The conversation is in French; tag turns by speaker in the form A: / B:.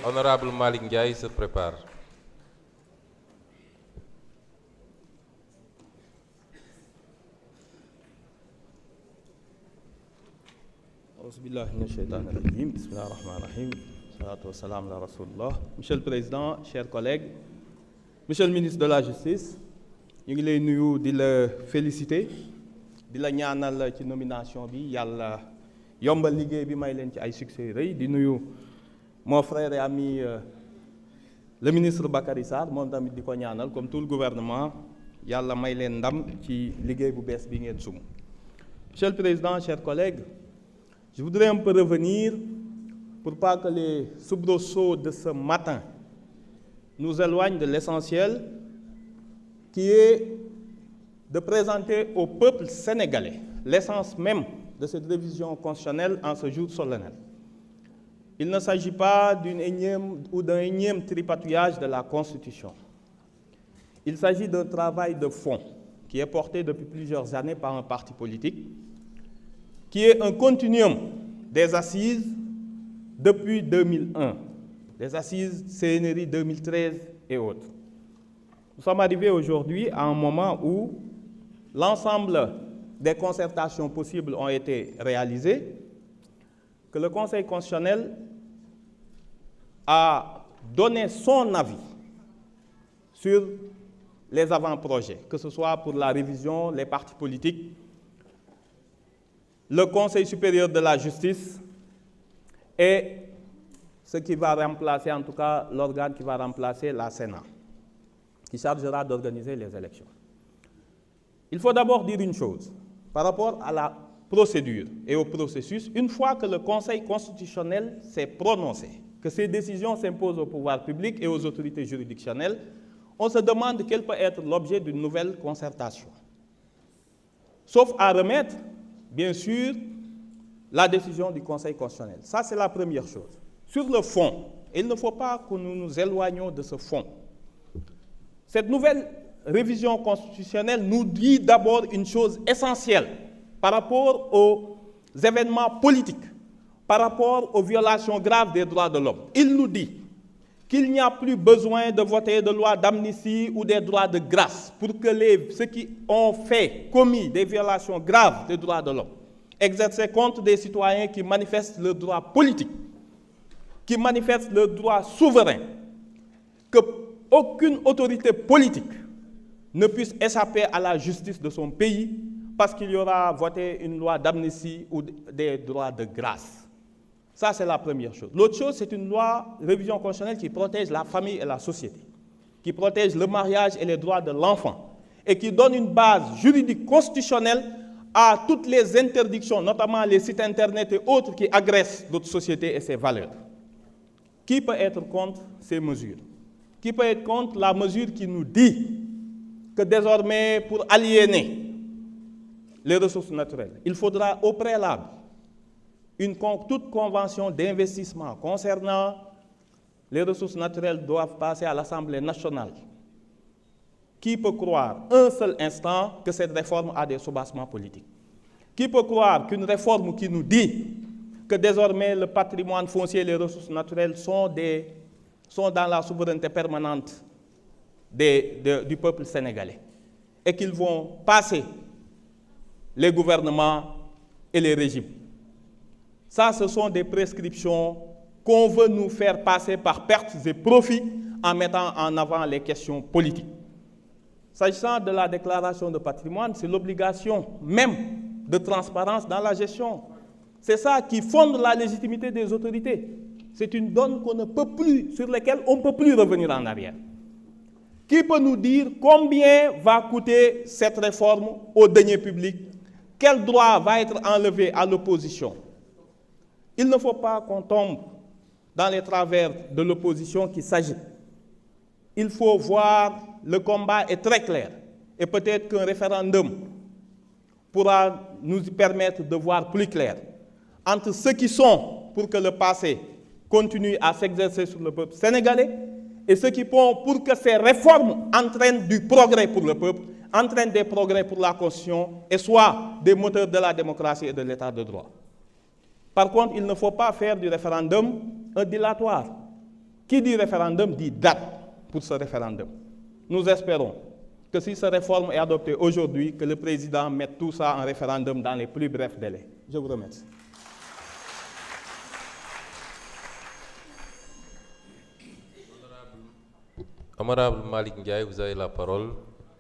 A: Honorable Malick Ndiaye se prépare.
B: Monsieur le Président, chers collègues, Monsieur le ministre de la Justice, ñu ngi lay nuyu di la féliciter di la ñaanal ci nomination bi yàlla yombal liggéey bi may leen ci ay succès rëy di nuyu mon frère et ami le ministre Bakary Sarr moom tamit di ko ñaanal comme tout le gouvernement yàlla may leen ndam ci liggéey bu bees bi ngeen sum. Monsieur le Président, chers collègues, je voudrais un peu revenir pour pas que les soubresauts de ce matin nous éloignent de l'essentiel qui est de présenter au peuple sénégalais l'essence même de cette révision constitutionnelle en ce jour solennel. Il ne s'agit pas d'un énième tripatouillage de la Constitution. Il s'agit d'un travail de fond qui est porté depuis plusieurs années par un parti politique, qui est un continuum des assises depuis 2001, des assises CNRI 2013 et autres. Nous sommes arrivés aujourd'hui à un moment où l'ensemble des concertations possibles ont été réalisées, que le Conseil constitutionnel a donné son avis sur les avant-projets, que ce soit pour la révision, les partis politiques, le Conseil supérieur de la justice et ce qui va remplacer, en tout cas, l'organe qui va remplacer la Sénat, qui chargera d'organiser les élections. Il faut d'abord dire une chose par rapport à la procédure et au processus. Une fois que le Conseil constitutionnel s'est prononcé, que ces décisions s'imposent au pouvoir public et aux autorités juridictionnelles, on se demande quel peut être l'objet d'une nouvelle concertation. Sauf à remettre, bien sûr, la décision du Conseil constitutionnel. Ça, c'est la première chose. Sur le fond, il ne faut pas que nous nous éloignions de ce fond. Cette nouvelle révision constitutionnelle nous dit d'abord une chose essentielle par rapport aux événements politiques, par rapport aux violations graves des droits de l'homme. Il nous dit qu'il n'y a plus besoin de voter de loi d'amnistie ou des droits de grâce pour que ceux qui ont commis des violations graves des droits de l'homme, exercés contre des citoyens qui manifestent leurs droits politiques, qui manifestent leurs droits souverains, que aucune autorité politique ne puisse échapper à la justice de son pays parce qu'il y aura voté une loi d'amnistie ou des droits de grâce. Ça, c'est la première chose. L'autre chose, c'est une loi, révision constitutionnelle qui protège la famille et la société, qui protège le mariage et les droits de l'enfant, et qui donne une base juridique constitutionnelle à toutes les interdictions, notamment les sites Internet et autres qui agressent notre société et ses valeurs. Qui peut être contre ces mesures? Qui peut être contre la mesure qui nous dit que désormais, pour aliéner les ressources naturelles, il faudra au préalable toute convention d'investissement concernant les ressources naturelles doivent passer à l'Assemblée nationale. Qui peut croire un seul instant que cette réforme a des soubassements politiques? Qui peut croire qu'une réforme qui nous dit que désormais le patrimoine foncier et les ressources naturelles sont dans la souveraineté permanente du peuple sénégalais et qu'ils vont passer les gouvernements et les régimes? Ça, ce sont des prescriptions qu'on veut nous faire passer par pertes et profits en mettant en avant les questions politiques. S'agissant de la déclaration de patrimoine, c'est l'obligation même de transparence dans la gestion. C'est ça qui fonde la légitimité des autorités. C'est une donne sur laquelle on ne peut plus revenir en arrière. Qui peut nous dire combien va coûter cette réforme aux deniers publics? Quel droit va être enlevé à l'opposition? Il ne faut pas qu'on tombe dans les travers de l'opposition qui s'agit. Il faut voir, le combat est très clair. Et peut-être qu'un référendum pourra nous permettre de voir plus clair entre ceux qui sont pour que le passé continue à s'exercer sur le peuple sénégalais et ceux qui font pour que ces réformes entraînent du progrès pour le peuple, entraînent des progrès pour la Constitution et soient des moteurs de la démocratie et de l'état de droit. Par contre, il ne faut pas faire du référendum un dilatoire. Qui dit référendum dit date pour ce référendum. Nous espérons que si cette réforme est adoptée aujourd'hui, que le président mette tout ça en référendum dans les plus brefs délais. Je vous remercie.
A: Honorable Malick Ndiaye, vous avez la parole.